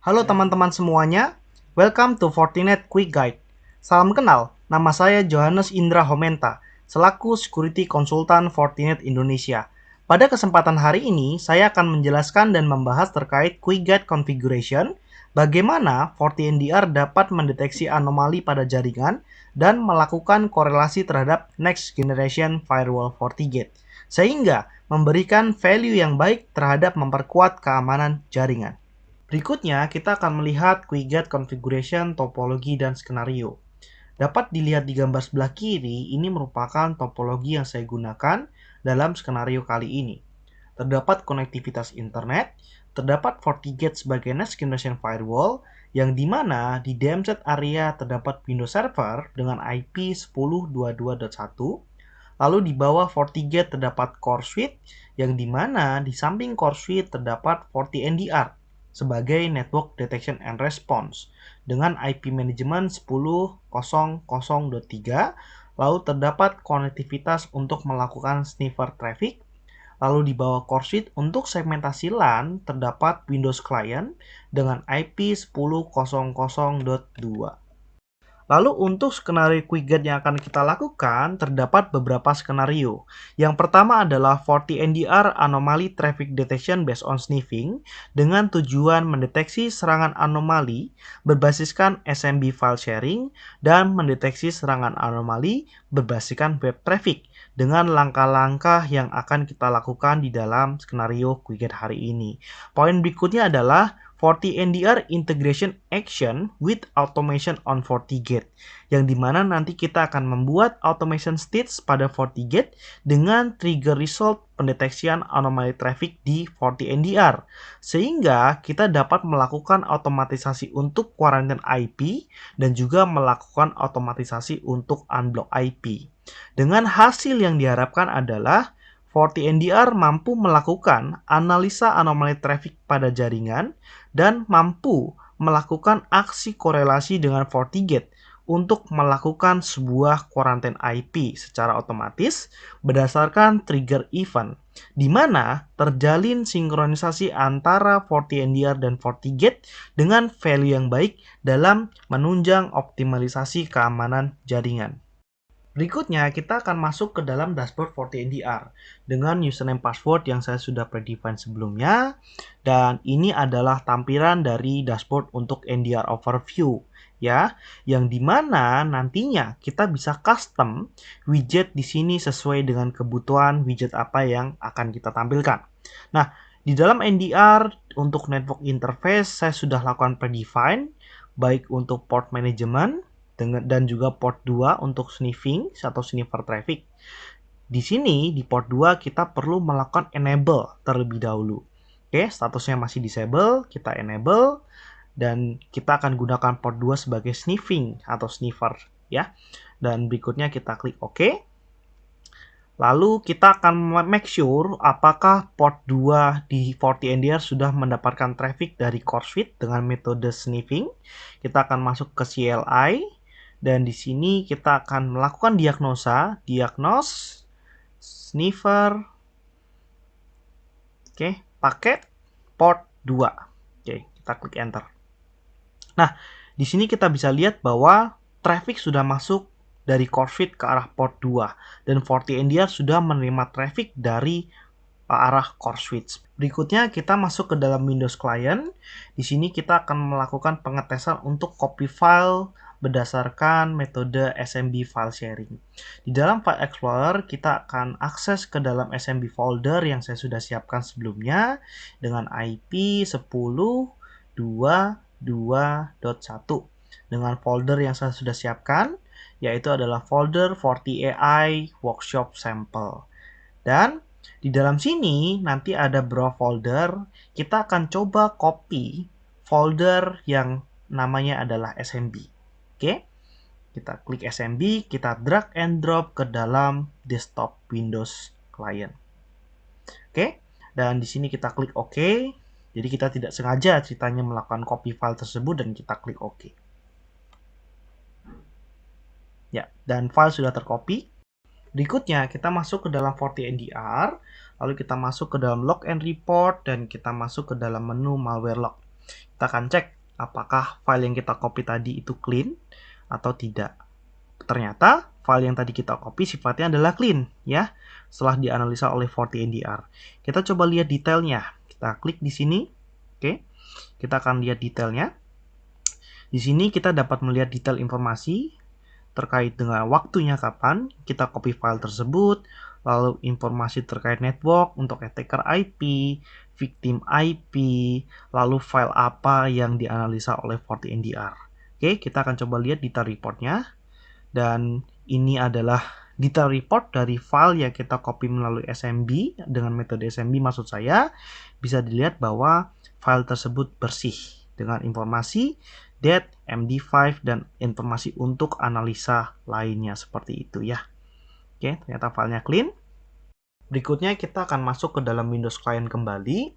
Halo teman-teman semuanya, welcome to Fortinet Quick Guide. Salam kenal, nama saya Johannes Indra Homenta, selaku Security Consultant Fortinet Indonesia. Pada kesempatan hari ini, saya akan menjelaskan dan membahas terkait Quick Guide Configuration, bagaimana FortiNDR dapat mendeteksi anomali pada jaringan dan melakukan korelasi terhadap Next Generation Firewall FortiGate, sehingga memberikan value yang baik terhadap memperkuat keamanan jaringan. Berikutnya, kita akan melihat Quick Guide Configuration, topologi, dan skenario. Dapat dilihat di gambar sebelah kiri, ini merupakan topologi yang saya gunakan dalam skenario kali ini. Terdapat konektivitas internet, terdapat FortiGate sebagai Next Generation Firewall, yang dimana di DMZ area terdapat Windows Server dengan IP 10.22.1, lalu di bawah FortiGate terdapat Core Suite, yang dimana di samping Core Suite terdapat FortiNDR sebagai Network Detection and Response dengan IP manajemen 10.0.0.3, lalu terdapat konektivitas untuk melakukan sniffer traffic, lalu di bawah Core Suite untuk segmentasi LAN terdapat Windows Client dengan IP 10.0.0.2. Lalu untuk skenario Quick Guide yang akan kita lakukan, terdapat beberapa skenario. Yang pertama adalah FortiNDR Anomaly Traffic Detection based on sniffing dengan tujuan mendeteksi serangan anomali berbasiskan SMB file sharing dan mendeteksi serangan anomali berbasiskan web traffic dengan langkah-langkah yang akan kita lakukan di dalam skenario Quick Guide hari ini. Poin berikutnya adalah FortiNDR Integration Action with Automation on FortiGate, yang dimana nanti kita akan membuat automation stage pada FortiGate dengan trigger result pendeteksian anomali traffic di FortiNDR, sehingga kita dapat melakukan otomatisasi untuk quarantine IP dan juga melakukan otomatisasi untuk unblock IP. Dengan hasil yang diharapkan adalah FortiNDR mampu melakukan analisa anomali traffic pada jaringan dan mampu melakukan aksi korelasi dengan FortiGate untuk melakukan sebuah quarantine IP secara otomatis berdasarkan trigger event, di mana terjalin sinkronisasi antara FortiNDR dan FortiGate dengan value yang baik dalam menunjang optimalisasi keamanan jaringan. Berikutnya, kita akan masuk ke dalam dashboard FortiNDR dengan username password yang saya sudah predefine sebelumnya. Dan ini adalah tampilan dari dashboard untuk NDR overview, ya, yang dimana nantinya kita bisa custom widget di sini sesuai dengan kebutuhan widget apa yang akan kita tampilkan. Nah, di dalam NDR untuk network interface saya sudah lakukan predefine, baik untuk port management dan juga port 2 untuk sniffing atau sniffer traffic. Di sini di port 2 kita perlu melakukan enable terlebih dahulu. Oke, statusnya masih disable, kita enable dan kita akan gunakan port 2 sebagai sniffing atau sniffer ya. Dan berikutnya kita klik OK. Lalu kita akan make sure apakah port 2 di FortiNDR sudah mendapatkan traffic dari Core Suite dengan metode sniffing. Kita akan masuk ke CLI. Dan di sini kita akan melakukan diagnosa, diagnose, sniffer, paket port 2. Kita klik enter. Nah, di sini kita bisa lihat bahwa traffic sudah masuk dari Core Suite ke arah port 2 dan FortiNDR sudah menerima traffic dari arah Core Suite. Berikutnya kita masuk ke dalam Windows Client. Di sini kita akan melakukan pengetesan untuk copy file berdasarkan metode SMB file sharing. Di dalam File Explorer kita akan akses ke dalam SMB folder yang saya sudah siapkan sebelumnya dengan IP 10.2.2.1 dengan folder yang saya sudah siapkan, yaitu adalah folder FortiAI Workshop Sample. Dan di dalam sini nanti ada beberapa folder, kita akan coba copy folder yang namanya adalah SMB. Kita klik SMB, kita drag and drop ke dalam desktop Windows Client. Dan di sini kita klik OK. Jadi kita tidak sengaja ceritanya melakukan copy file tersebut dan kita klik OK. Ya, dan file sudah tercopy. Berikutnya kita masuk ke dalam FortiNDR, lalu kita masuk ke dalam log and report dan kita masuk ke dalam menu malware log. Kita akan cek apakah file yang kita copy tadi itu clean atau tidak. Ternyata file yang tadi kita copy sifatnya adalah clean ya, setelah dianalisa oleh FortiNDR. Kita coba lihat detailnya. Kita klik di sini. Oke. Kita akan lihat detailnya. Di sini kita dapat melihat detail informasi terkait dengan waktunya kapan kita copy file tersebut, lalu informasi terkait network untuk attacker IP, victim IP, lalu file apa yang dianalisa oleh FortiNDR. Oke, kita akan coba lihat detail reportnya. Dan ini adalah detail report dari file yang kita copy melalui SMB dengan metode SMB, maksud saya bisa dilihat bahwa file tersebut bersih dengan informasi date, MD5 dan informasi untuk analisa lainnya seperti itu ya. Oke, ternyata filenya clean. Berikutnya kita akan masuk ke dalam Windows Client kembali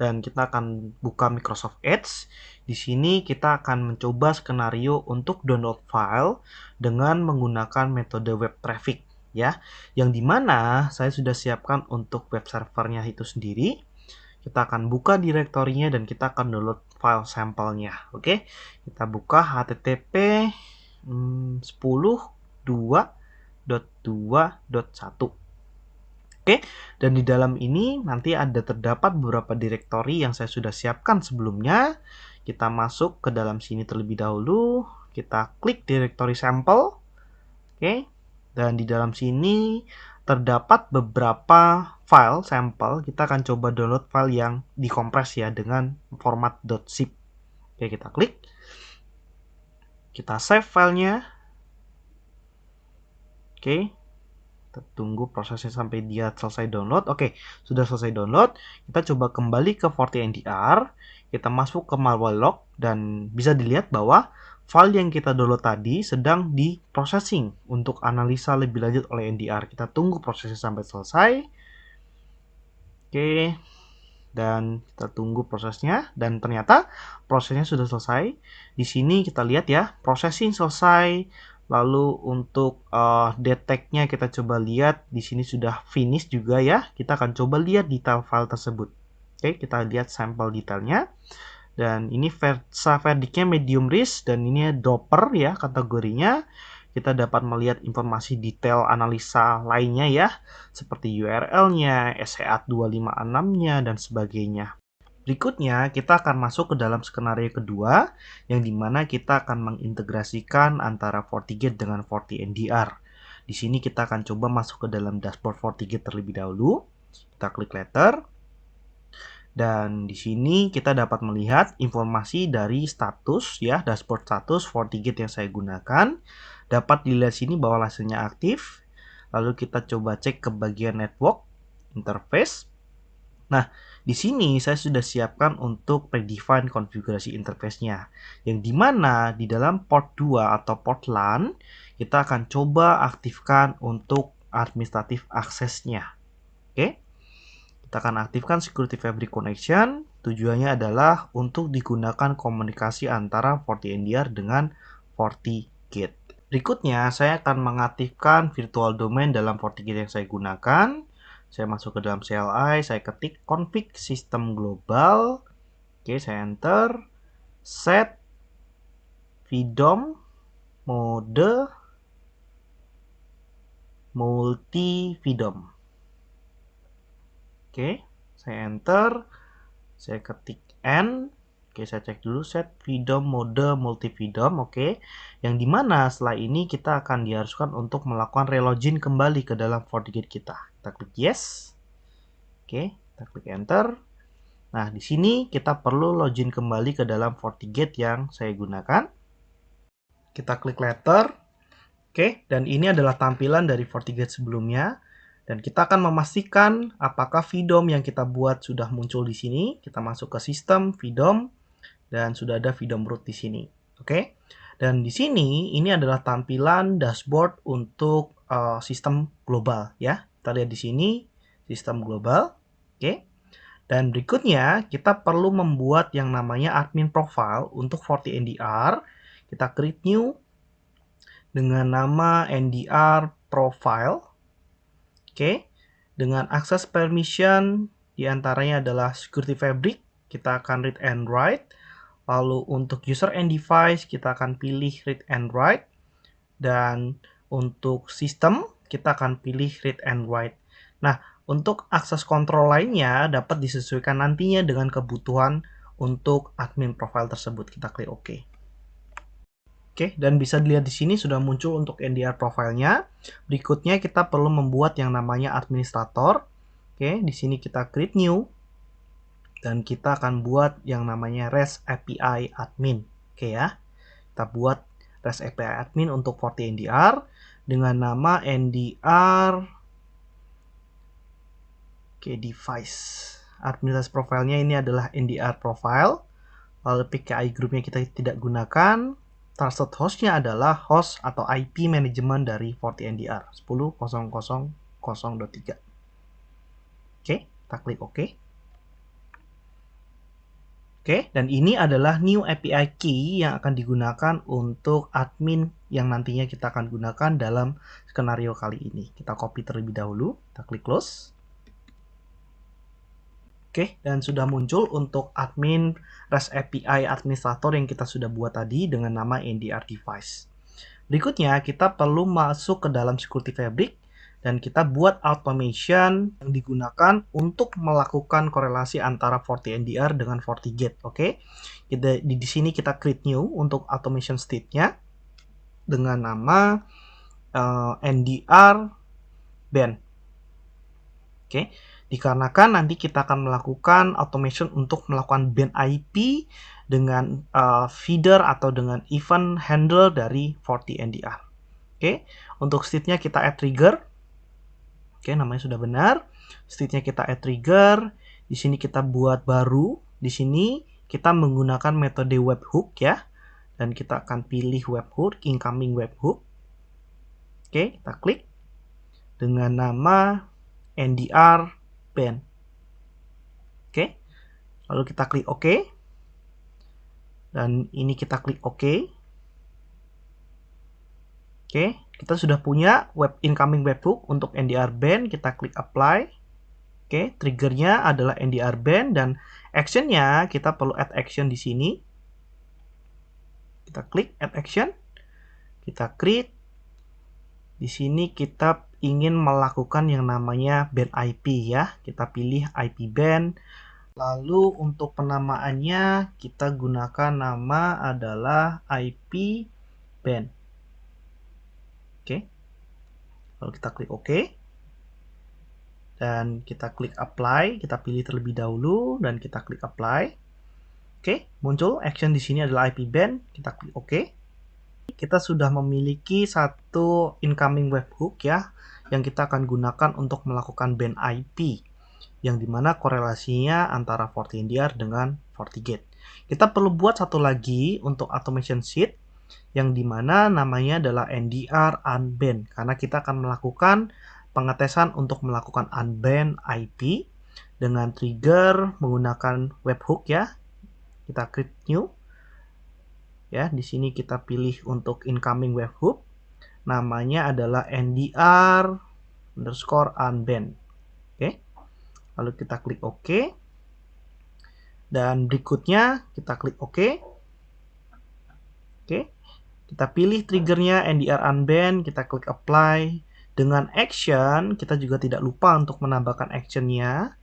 dan kita akan buka Microsoft Edge. Di sini kita akan mencoba skenario untuk download file dengan menggunakan metode web traffic ya, yang dimana saya sudah siapkan untuk web servernya itu sendiri. Kita akan buka direktorinya dan kita akan download file sampelnya. Oke, kita buka http 10.2.2.1. Oke, dan di dalam ini nanti ada terdapat beberapa direktori yang saya sudah siapkan sebelumnya. Kita masuk ke dalam sini terlebih dahulu. Kita klik direktori sampel. Oke, dan di dalam sini terdapat beberapa file sampel. Kita akan coba download file yang dikompres ya dengan format .zip. Oke, kita klik. Kita save filenya. Oke, kita tunggu prosesnya sampai dia selesai download. Oke, sudah selesai download. Kita coba kembali ke FortiNDR. Kita masuk ke malware log dan bisa dilihat bahwa file yang kita download tadi sedang di-processing untuk analisa lebih lanjut oleh NDR. Kita tunggu prosesnya sampai selesai. Oke, dan kita tunggu prosesnya dan ternyata prosesnya sudah selesai. Di sini kita lihat ya, processing selesai. Lalu untuk detect-nya kita coba lihat di sini sudah finish juga ya. Kita akan coba lihat detail file tersebut. Oke, kita lihat sampel detailnya. Dan ini Versa verdictnya medium risk dan ini dropper ya kategorinya. Kita dapat melihat informasi detail analisa lainnya ya, seperti URL-nya, SEAT 256-nya, dan sebagainya. Berikutnya, kita akan masuk ke dalam skenario kedua, yang dimana kita akan mengintegrasikan antara FortiGate dengan FortiNDR. Di sini kita akan coba masuk ke dalam dashboard FortiGate terlebih dahulu. Kita klik letter. Dan di sini kita dapat melihat informasi dari status ya, dashboard status FortiGate yang saya gunakan. Dapat dilihat sini bahwa hasilnya aktif. Lalu kita coba cek ke bagian network interface. Nah, di sini saya sudah siapkan untuk predefine konfigurasi interface-nya. Yang dimana di dalam port 2 atau port LAN, kita akan coba aktifkan untuk administratif aksesnya. Oke, kita akan aktifkan security fabric connection. Tujuannya adalah untuk digunakan komunikasi antara FortiNDR dengan FortiGate. Berikutnya, saya akan mengaktifkan virtual domain dalam FortiGate yang saya gunakan. Saya masuk ke dalam CLI, saya ketik config system global. Oke, saya enter. Set vdom mode multi vdom. Oke, saya enter. Saya ketik N. Oke, saya cek dulu set vdom mode multi vdom. Oke, yang dimana setelah ini kita akan diharuskan untuk melakukan relogin kembali ke dalam FortiGate kita. Kita klik yes. Oke, kita klik enter. Nah, di sini kita perlu login kembali ke dalam FortiGate yang saya gunakan. Kita klik letter. Oke, dan ini adalah tampilan dari FortiGate sebelumnya. Dan kita akan memastikan apakah vdom yang kita buat sudah muncul di sini. Kita masuk ke sistem vdom dan sudah ada vdom root di sini. Oke. Dan di sini ini adalah tampilan dashboard untuk sistem global ya. Kita lihat di sini sistem global. Oke. Dan berikutnya kita perlu membuat yang namanya admin profile untuk FortiNDR. Kita create new dengan nama NDR profile. Oke. Dengan access permission diantaranya adalah security fabric. Kita akan read and write. Lalu untuk user and device kita akan pilih read and write, dan untuk sistem kita akan pilih read and write. Nah, untuk akses kontrol lainnya dapat disesuaikan nantinya dengan kebutuhan untuk admin profile tersebut. Kita klik OK. Oke, dan bisa dilihat di sini sudah muncul untuk NDR profilnya. Berikutnya kita perlu membuat yang namanya administrator. Oke, di sini kita create new dan kita akan buat yang namanya REST API admin. Oke ya. Kita buat REST API admin untuk FortiNDR dengan nama NDR device. Administrasi profilnya ini adalah NDR profile. Lalu PKI groupnya kita tidak gunakan. Trusted hostnya adalah host atau IP manajemen dari FortiNDR 10.0.0.0.3. Oke, kita klik OK. Oke, dan ini adalah new API key yang akan digunakan untuk admin yang nantinya kita akan gunakan dalam skenario kali ini. Kita copy terlebih dahulu, kita klik close. Oke, dan sudah muncul untuk admin REST API administrator yang kita sudah buat tadi dengan nama NDR device. Berikutnya, kita perlu masuk ke dalam security fabric dan kita buat automation yang digunakan untuk melakukan korelasi antara FortiNDR dengan FortiGate. Oke, di sini kita create new untuk automation state-nya dengan nama NDR ban. Oke, dikarenakan nanti kita akan melakukan automation untuk melakukan ban IP dengan feeder atau dengan event handler dari FortiNDR. Oke, untuk state-nya kita add trigger. Oke, namanya sudah benar. State-nya kita add trigger. Di sini kita buat baru. Di sini kita menggunakan metode webhook ya. Dan kita akan pilih webhook, incoming webhook. Oke, kita klik dengan nama NDR ban. Oke, lalu kita klik OK. Dan ini kita klik OK. Oke, kita sudah punya incoming webhook untuk NDR ban. Kita klik apply. Oke, triggernya adalah NDR ban dan actionnya kita perlu add action di sini. Kita klik add action. Kita create. Di sini kita ingin melakukan yang namanya ban IP ya. Kita pilih IP ban. Lalu untuk penamaannya kita gunakan nama adalah IP ban. Oke. Lalu kita klik OK. Dan kita klik apply, kita pilih terlebih dahulu dan kita klik apply. Oke, muncul action di sini adalah IP ban, kita klik OK. Kita sudah memiliki satu incoming webhook ya yang kita akan gunakan untuk melakukan ban IP yang dimana korelasinya antara FortiNDR dengan FortiGate. Kita perlu buat satu lagi untuk automation sheet yang dimana namanya adalah NDR unban karena kita akan melakukan pengetesan untuk melakukan unban IP dengan trigger menggunakan webhook ya. Kita create new. Ya, di sini kita pilih untuk incoming webhook. Namanya adalah NDR underscore unban. Oke. Lalu kita klik OK. Dan berikutnya kita klik OK. Oke. Kita pilih triggernya NDR unban, kita klik apply. Dengan action, kita juga tidak lupa untuk menambahkan actionnya.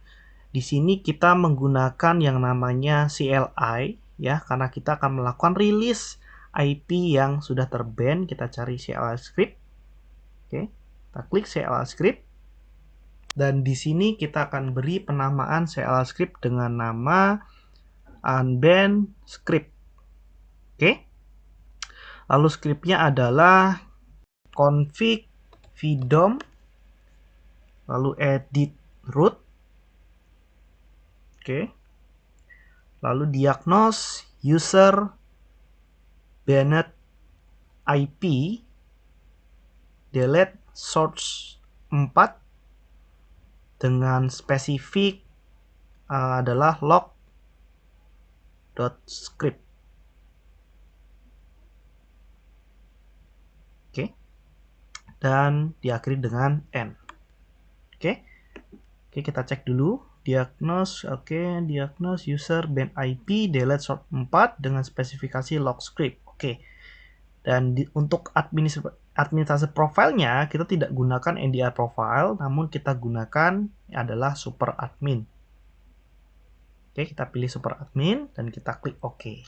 Di sini kita menggunakan yang namanya CLI ya, karena kita akan melakukan release IP yang sudah terban. Kita cari CLI script. Oke, kita klik CLI script. Dan di sini kita akan beri penamaan CLI script dengan nama unban script. Oke. Lalu scriptnya adalah config vdom lalu edit root. Oke. Lalu diagnose user banned IP delete source 4 dengan spesifik adalah log.script. Oke. Dan diakhiri dengan n. Oke. Oke, kita cek dulu. Diagnose, oke, diagnose user band IP delete sort 4 dengan spesifikasi log script. Oke. Dan untuk administrasi profilnya kita tidak gunakan NDR profile, namun kita gunakan adalah super admin. Oke, kita pilih super admin dan kita klik OK.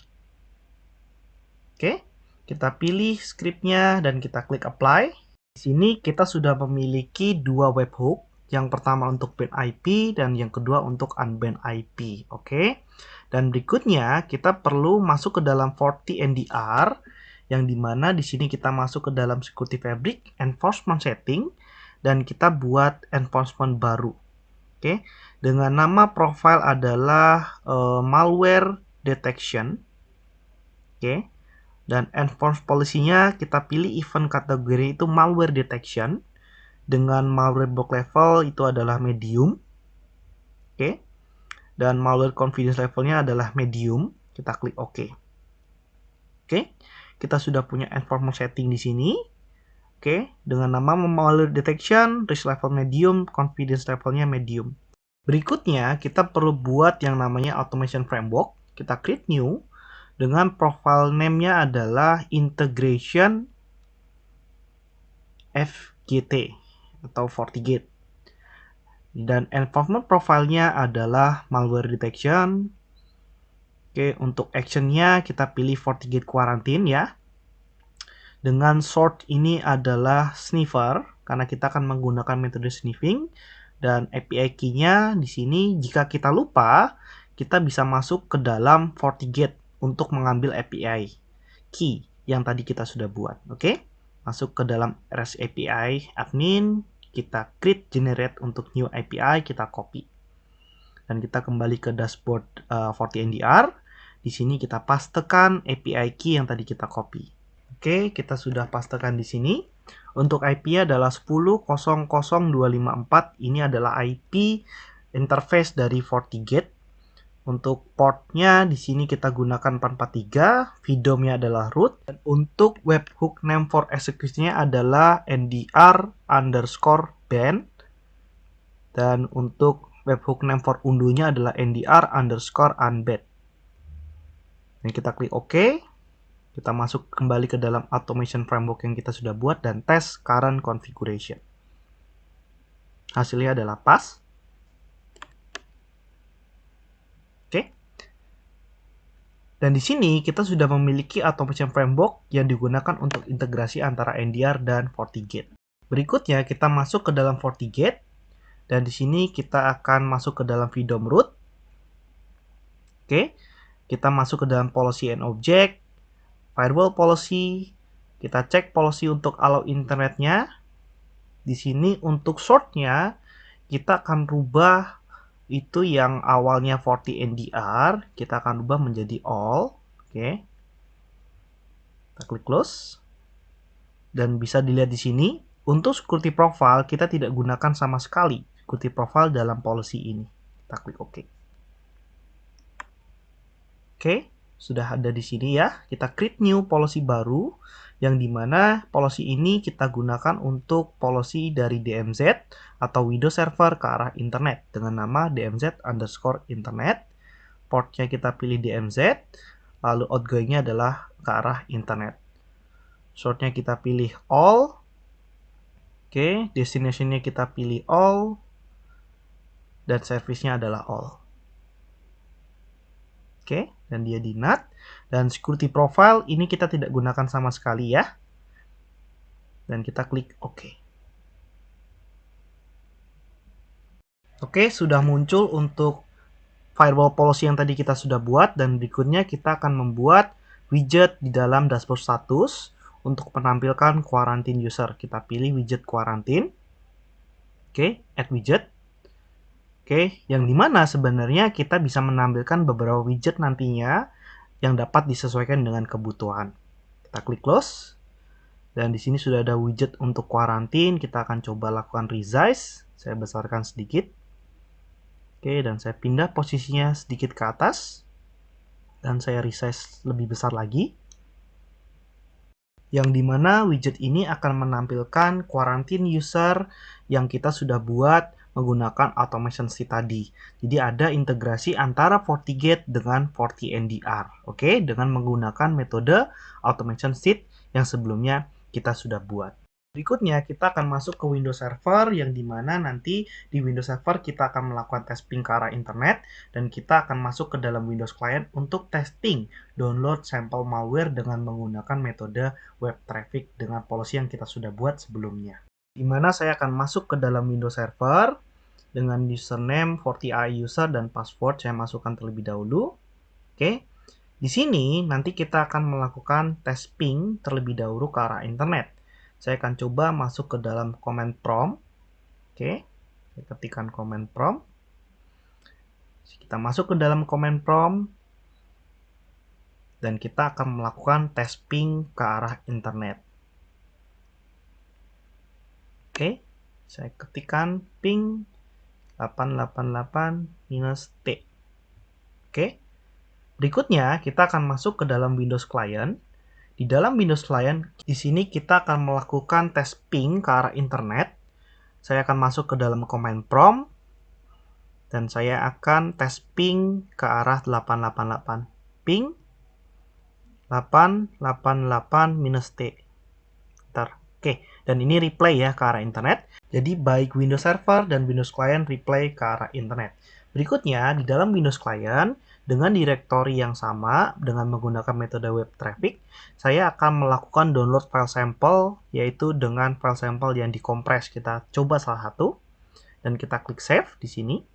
Oke, kita pilih scriptnya dan kita klik apply. Di sini kita sudah memiliki dua webhook. Yang pertama untuk band IP dan yang kedua untuk unband IP. Oke. Dan berikutnya kita perlu masuk ke dalam FortiNDR yang dimana di sini kita masuk ke dalam security fabric enforcement setting dan kita buat enforcement baru. Oke. Dengan nama profile adalah malware detection. Oke. Dan enforce policy-nya kita pilih event kategori itu malware detection. Dengan malware block level itu adalah medium. Oke. Dan malware confidence levelnya adalah medium. Kita klik OK. Oke. Kita sudah punya enforcement setting di sini. Oke. Dengan nama malware detection, risk level medium, confidence levelnya medium. Berikutnya kita perlu buat yang namanya automation framework. Kita create new. Dengan profile name-nya adalah integration FGT atau FortiGate. Dan enforcement profile-nya adalah malware detection. Oke, untuk action-nya kita pilih FortiGate Quarantine ya. Dengan sort ini adalah sniffer karena kita akan menggunakan metode sniffing dan API key-nya di sini jika kita lupa, kita bisa masuk ke dalam FortiGate untuk mengambil API key yang tadi kita sudah buat. Oke? Masuk ke dalam REST API admin, kita create generate untuk new API, kita copy. Dan kita kembali ke dashboard FortiNDR. Di sini kita pastekan API key yang tadi kita copy. Oke, kita sudah pastekan di sini. Untuk IP adalah 10.0.254. Ini adalah IP interface dari FortiGate. Untuk portnya di sini kita gunakan 443, VDOM-nya adalah root. Dan untuk webhook name for execution-nya adalah NDR_ban. Dan untuk webhook name for undo-nya adalah NDR_unbad. Dan kita klik OK. Kita masuk kembali ke dalam automation framework yang kita sudah buat dan tes current configuration. Hasilnya adalah pas. Oke. Dan di sini kita sudah memiliki automation framework yang digunakan untuk integrasi antara NDR dan FortiGate. Berikutnya kita masuk ke dalam FortiGate dan di sini kita akan masuk ke dalam VDOM root. Oke. Kita masuk ke dalam policy and object, firewall policy. Kita cek policy untuk allow internetnya. Di sini untuk sortnya kita akan rubah itu yang awalnya FortiNDR, kita akan rubah menjadi all. Oke. Kita klik close. Dan bisa dilihat di sini, untuk security profile kita tidak gunakan sama sekali security profile dalam policy ini. Kita klik OK. Oke, sudah ada di sini ya. Kita create new policy baru yang dimana policy ini kita gunakan untuk policy dari DMZ atau Windows Server ke arah internet dengan nama DMZ_internet. Portnya kita pilih DMZ, lalu outgoingnya adalah ke arah internet. Sortnya kita pilih all. Oke, destination-nya kita pilih all. Dan service-nya adalah all. Oke, dan dia di NAT. Dan security profile ini kita tidak gunakan sama sekali ya. Dan kita klik OK. Oke, sudah muncul untuk firewall policy yang tadi kita sudah buat. Dan berikutnya kita akan membuat widget di dalam dashboard status untuk menampilkan quarantine user. Kita pilih widget quarantine. Oke, add widget. Oke, yang dimana sebenarnya kita bisa menampilkan beberapa widget nantinya yang dapat disesuaikan dengan kebutuhan. Kita klik close. Dan di sini sudah ada widget untuk quarantine. Kita akan coba lakukan resize. Saya besarkan sedikit. Oke, dan saya pindah posisinya sedikit ke atas. Dan saya resize lebih besar lagi. Yang dimana widget ini akan menampilkan quarantine user yang kita sudah buat menggunakan automation seed tadi. Jadi ada integrasi antara FortiGate dengan FortiNDR, oke, dengan menggunakan metode automation seed yang sebelumnya kita sudah buat. Berikutnya kita akan masuk ke Windows Server yang dimana nanti di Windows Server kita akan melakukan tes ping ke arah internet dan kita akan masuk ke dalam Windows Client untuk testing download sampel malware dengan menggunakan metode web traffic dengan policy yang kita sudah buat sebelumnya. Dimana saya akan masuk ke dalam Windows Server dengan username FortiAI user dan password saya masukkan terlebih dahulu. Oke. Di sini nanti kita akan melakukan tes ping terlebih dahulu ke arah internet. Saya akan coba masuk ke dalam command prompt. Oke, saya ketikkan command prompt. Kita masuk ke dalam command prompt. Dan kita akan melakukan tes ping ke arah internet. Oke, saya ketikkan ping 888-T. Oke, berikutnya kita akan masuk ke dalam Windows Client. Di dalam Windows Client, di sini kita akan melakukan tes ping ke arah internet. Saya akan masuk ke dalam command prompt dan saya akan tes ping ke arah 888. Ping 888-T. Bentar. Oke, dan ini replay ya ke arah internet. Jadi baik Windows Server dan Windows Client replay ke arah internet. Berikutnya, di dalam Windows Client, dengan direktori yang sama, dengan menggunakan metode web traffic, saya akan melakukan download file sampel, yaitu dengan file sampel yang dikompres. Kita coba salah satu, dan kita klik save di sini.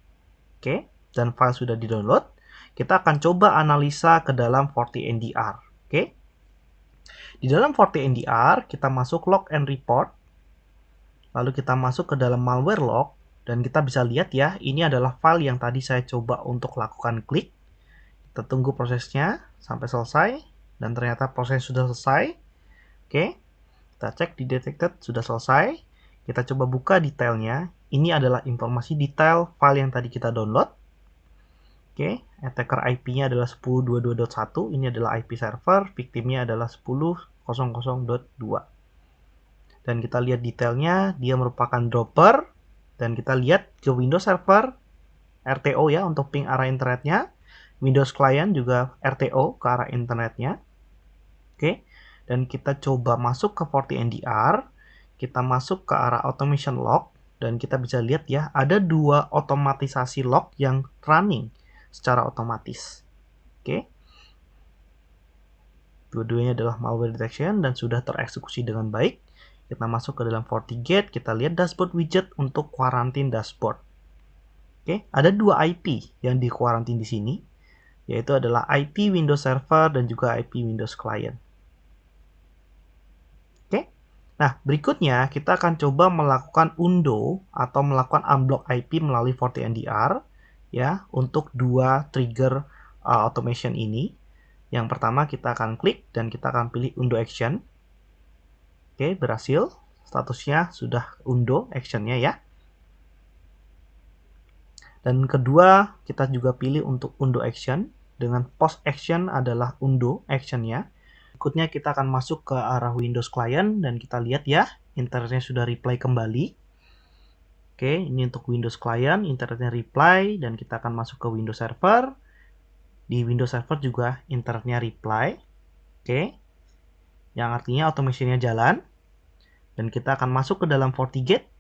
Oke, dan file sudah di-download. Kita akan coba analisa ke dalam FortiNDR. Oke, di dalam FortiNDR, kita masuk log and report. Lalu kita masuk ke dalam malware log. Dan kita bisa lihat ya, ini adalah file yang tadi saya coba untuk lakukan klik. Kita tunggu prosesnya sampai selesai. Dan ternyata proses sudah selesai. Oke, kita cek di detected sudah selesai. Kita coba buka detailnya. Ini adalah informasi detail file yang tadi kita download. Oke, attacker IP-nya adalah 10.22.1. Ini adalah IP server. Victimnya adalah 10.00.2. Dan kita lihat detailnya, dia merupakan dropper. Dan kita lihat ke Windows Server, RTO ya untuk ping arah internetnya. Windows Client juga RTO ke arah internetnya. Oke, dan kita coba masuk ke FortiNDR. Kita masuk ke arah automation log. Dan kita bisa lihat ya, ada dua otomatisasi log yang running secara otomatis. Oke. Dua-duanya adalah malware detection dan sudah tereksekusi dengan baik. Kita masuk ke dalam FortiGate, kita lihat dashboard widget untuk quarantine dashboard. Oke, ada dua IP yang di quarantine di sini, yaitu adalah IP Windows Server dan juga IP Windows Client. Oke, nah berikutnya kita akan coba melakukan undo atau melakukan unblock IP melalui FortiNDR ya untuk dua trigger automation ini. Yang pertama kita akan klik dan kita akan pilih undo action. Oke, berhasil. Statusnya sudah undo actionnya ya. Dan kedua, kita juga pilih untuk undo action. Dengan post action adalah undo actionnya. Berikutnya kita akan masuk ke arah Windows Client. Dan kita lihat ya, internetnya sudah reply kembali. Oke, ini untuk Windows Client, internetnya reply. Dan kita akan masuk ke Windows Server. Di Windows Server juga internetnya reply. Oke, yang artinya automationnya jalan. Dan kita akan masuk ke dalam FortiGate.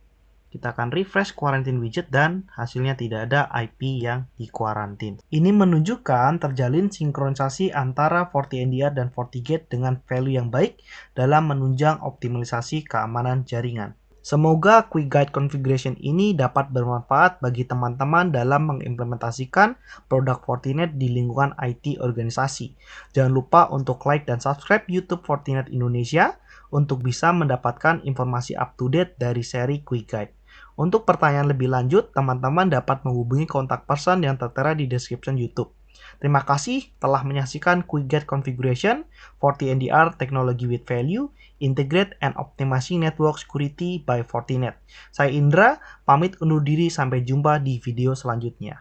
Kita akan refresh quarantine widget dan hasilnya tidak ada IP yang di quarantine. Ini menunjukkan terjalin sinkronisasi antara FortiNDR dan FortiGate dengan value yang baik dalam menunjang optimalisasi keamanan jaringan. Semoga Quick Guide Configuration ini dapat bermanfaat bagi teman-teman dalam mengimplementasikan produk Fortinet di lingkungan IT organisasi. Jangan lupa untuk like dan subscribe YouTube Fortinet Indonesia untuk bisa mendapatkan informasi up-to-date dari seri Quick Guide. Untuk pertanyaan lebih lanjut, teman-teman dapat menghubungi kontak person yang tertera di description YouTube. Terima kasih telah menyaksikan Quick Guide Configuration, FortiNDR Technology with Value, Integrate and Optimizing Network Security by Fortinet. Saya Indra, pamit undur diri sampai jumpa di video selanjutnya.